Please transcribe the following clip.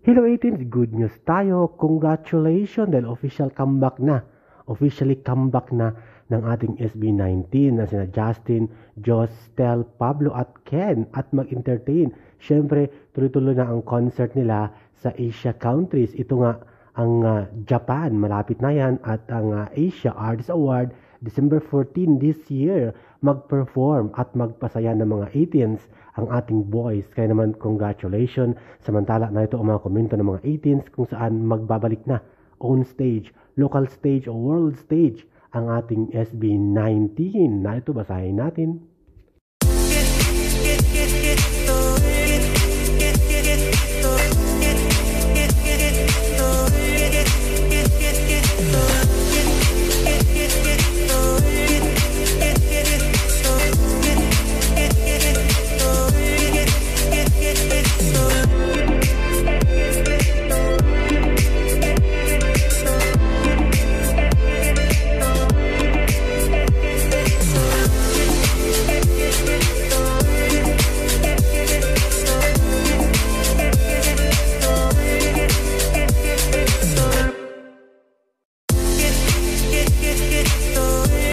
Hello 18s, good news tayo. Congratulations dahil officially comeback na ng ating SB19 na sina Justin, Joss, Stel, Pablo at Ken at mag-entertain. Siyempre, tuloy-tuloy na ang concert nila sa Asia countries. Ito nga ang Japan, malapit na yan, at ang Asia Artist Award December 14 this year, mag-perform at magpasaya ng mga 18s ang ating boys. Kaya naman, congratulations. Samantala na ito ang mga komento ng mga 18s kung saan magbabalik na on stage, local stage o world stage ang ating SB19. Na ito, basahin natin.